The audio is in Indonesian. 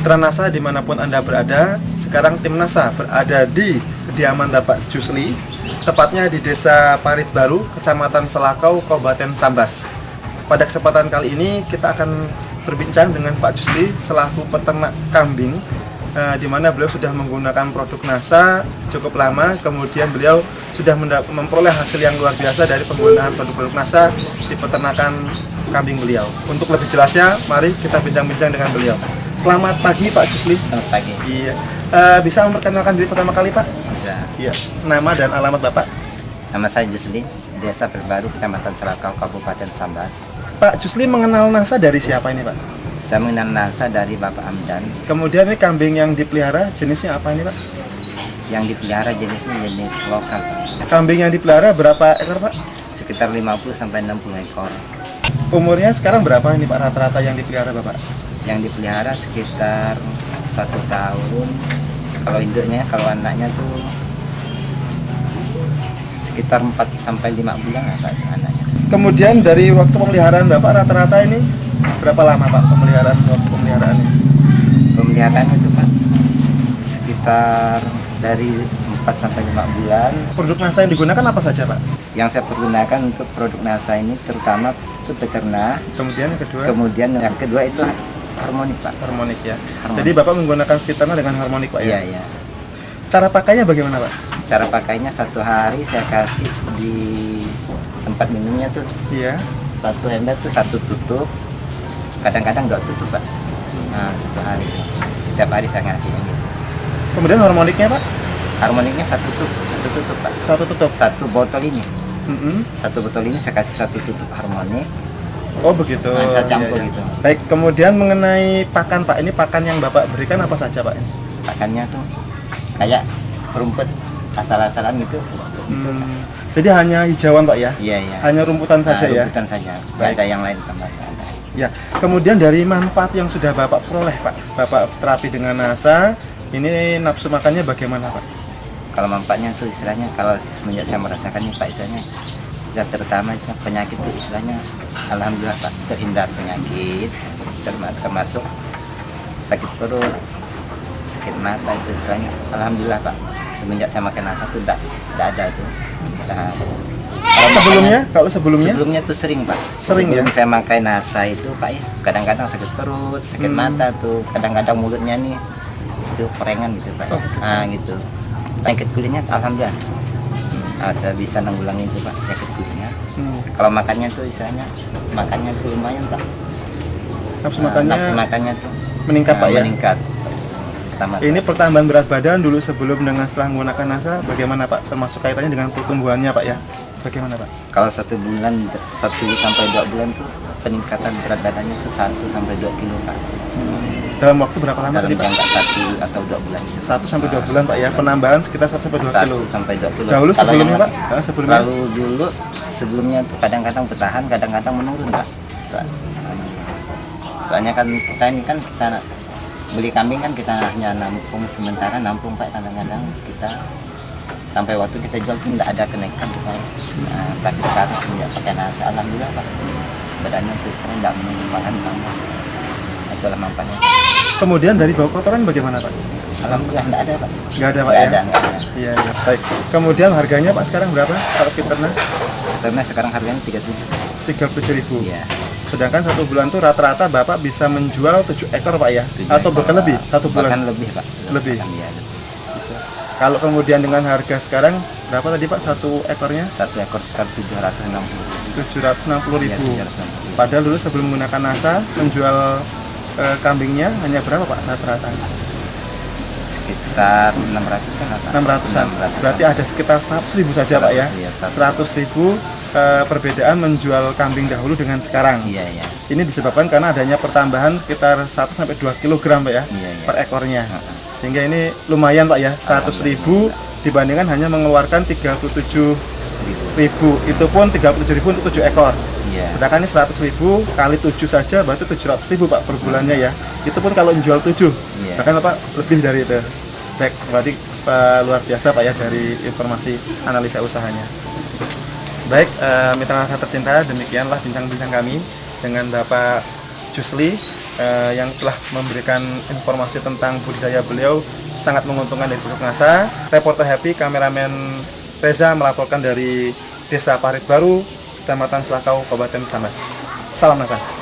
Mitra NASA dimanapun Anda berada, sekarang tim NASA berada di kediaman Bapak Jusli, tepatnya di Desa Parit Baru, Kecamatan Selakau, Kabupaten Sambas. Pada kesempatan kali ini kita akan berbincang dengan Pak Jusli selaku peternak kambing, di mana beliau sudah menggunakan produk NASA cukup lama, kemudian beliau sudah memperoleh hasil yang luar biasa dari penggunaan produk-produk NASA di peternakan kambing beliau. Untuk lebih jelasnya, mari kita bincang-bincang dengan beliau. Selamat pagi Pak Jusli. Selamat pagi. Iya. Bisa memperkenalkan diri pertama kali Pak? Bisa. Iya. Nama dan alamat Bapak? Nama saya Jusli, Desa Perbaru, Kecamatan Selakau, Kabupaten Sambas. Pak Jusli mengenal NASA dari siapa ini Pak? Saya mengenal NASA dari Bapak Amdan. Kemudian ini kambing yang dipelihara jenisnya apa ini Pak? Yang dipelihara jenisnya jenis lokal, Pak. Kambing yang dipelihara berapa ekor Pak? Sekitar 50 sampai 60 ekor. Umurnya sekarang berapa ini Pak rata-rata yang dipelihara Bapak? Yang dipelihara sekitar 1 tahun. Kalau induknya, kalau anaknya tuh sekitar 4 sampai 5 bulan Pak anaknya. Kemudian dari waktu pemeliharaan Bapak rata-rata ini berapa lama Pak waktu pemeliharaan ini? Pemeliharaan itu Pak sekitar dari 4 sampai 5 bulan. Produk NASA yang digunakan apa saja Pak? Yang saya pergunakan untuk produk NASA ini terutama itu peternak. Kemudian yang kedua? Kemudian yang kedua itu harmonik Pak. Harmonik ya. Harmonik. Jadi Bapak menggunakan peternak dengan harmonik Pak ya? Iya, iya. Cara pakainya bagaimana Pak? Cara pakainya 1 hari saya kasih di tempat minumnya tuh Iya. 1 ember tuh 1 tutup. Kadang-kadang 2 tutup Pak. Nah, 1 hari. Setiap hari saya ngasihnya gitu. Kemudian harmoniknya Pak? Harmoniknya 1 tutup Pak. Satu tutup? 1 botol ini. Mm-mm. 1 botol ini saya kasih 1 tutup harmonik. Oh begitu. Nah, saya campur Iya, iya. gitu. Baik, kemudian mengenai pakan Pak, ini pakan yang Bapak berikan apa saja Pak? Pakannya tuh kayak rumput asal-asalan gitu. Jadi hanya hijauan Pak ya? Iya, iya. Hanya rumputan saja ya? Rumputan saja. Nggak Baik. ada yang lain tambahkan. Ya. Kemudian dari manfaat yang sudah Bapak peroleh Pak, Bapak terapi dengan NASA, ini nafsu makannya bagaimana Pak? Kalau manfaatnya tuh istilahnya kalau semenjak saya merasakannya Pak istilahnya terutama istilah penyakit tuh istilahnya alhamdulillah Pak terhindar penyakit termasuk sakit perut, sakit mata itu istilahnya alhamdulillah Pak semenjak saya makan NASA tuh tidak ada tuh. Nah, Kalau sebelumnya tuh sering Pak. Sering ya? Sebelum saya makan NASA itu Pak ya kadang-kadang sakit perut, sakit mata tuh, kadang-kadang mulutnya nih itu perengan gitu Pak. Oh. Nah gitu. Penyakit kulitnya alhamdulillah saya bisa nanggulangi itu Pak penyakit kulitnya. Kalau makannya tuh istilahnya makannya tuh lumayan Pak. Nafsu Nafsu makannya tuh meningkat Pak ya? Meningkat. Pertama, Ini pertambahan berat badan dulu sebelum dengan setelah menggunakan NASA bagaimana Pak? Termasuk kaitannya dengan pertumbuhannya Pak ya? Bagaimana Pak? kalau 1 bulan 1 sampai 2 bulan tuh peningkatan berat badannya tuh 1 sampai 2 kilo Pak. Dalam waktu berapa lama Dalam tadi Pak? jangka 1 atau 2 bulan. 1 sampai 2 bulan Pak ya? Penambahan sekitar 1 sampai 2 kilo. 1 sampai 2 kilo. Dahulu Kalau sebelumnya yang- Pak? Sebelumnya? Lalu dulu sebelumnya tuh kadang-kadang bertahan, kadang-kadang menurun Pak. Soalnya kan kita ini kan kita beli kambing kan kita hanya nampung sementara nampung Pak, kadang-kadang kita sampai waktu kita jual pun tidak ada kenaikan tuh Pak. Nah, tapi sekarang semenjak pakai NASA alhamdulillah Pak badannya tuh sering tidak menurun makan tambah. Itulah manfaatnya. Kemudian dari bau kotoran bagaimana Pak? Alhamdulillah tidak ada Pak. Nggak ada Pak Nggak ya? ada, nggak ada. Iya, iya. Baik. Kemudian harganya Pak sekarang berapa? Kalau peternak? Karena sekarang harganya 37. 37.000. Iya. Sedangkan 1 bulan tuh rata-rata Bapak bisa menjual 7 ekor Pak ya? 7 Atau ekor, bahkan lebih? Pak. 1 bulan? Bahkan lebih Pak. Lebih? Bahkan, iya, lebih. Kalau kemudian dengan harga sekarang berapa tadi Pak 1 ekornya? 1 ekor sekitar 760. 760.000. Iya, 760.000. Padahal dulu sebelum menggunakan NASA menjual kambingnya hanya berapa Pak rata-rata? Sekitar 600-an Pak. 600-an. Berarti ada sekitar 100.000 saja Pak ya? 100, iya, 100.000 perbedaan menjual kambing dahulu dengan sekarang. Iya, iya. Ini disebabkan karena adanya pertambahan sekitar 1 sampai 2 kg Pak ya? Iya, iya. Per ekornya. Sehingga ini lumayan Pak ya, 100.000 dibandingkan hanya mengeluarkan 37.000. Itu pun 37.000 untuk 7 ekor. Iya. Sedangkan ini 100.000 kali 7 saja berarti 700.000 Pak per bulannya ya. Itu pun kalau menjual 7. Iya. Bahkan Pak lebih dari itu. Baik, berarti luar biasa Pak ya dari informasi analisa usahanya. Baik, mitra NASA tercinta, demikianlah bincang-bincang kami dengan Bapak Jusli yang telah memberikan informasi tentang budidaya beliau sangat menguntungkan dari produk NASA. Reporter Happy, kameramen Reza melaporkan dari Desa Parit Baru, Kecamatan Selakau, Kabupaten Sambas. Salam NASA.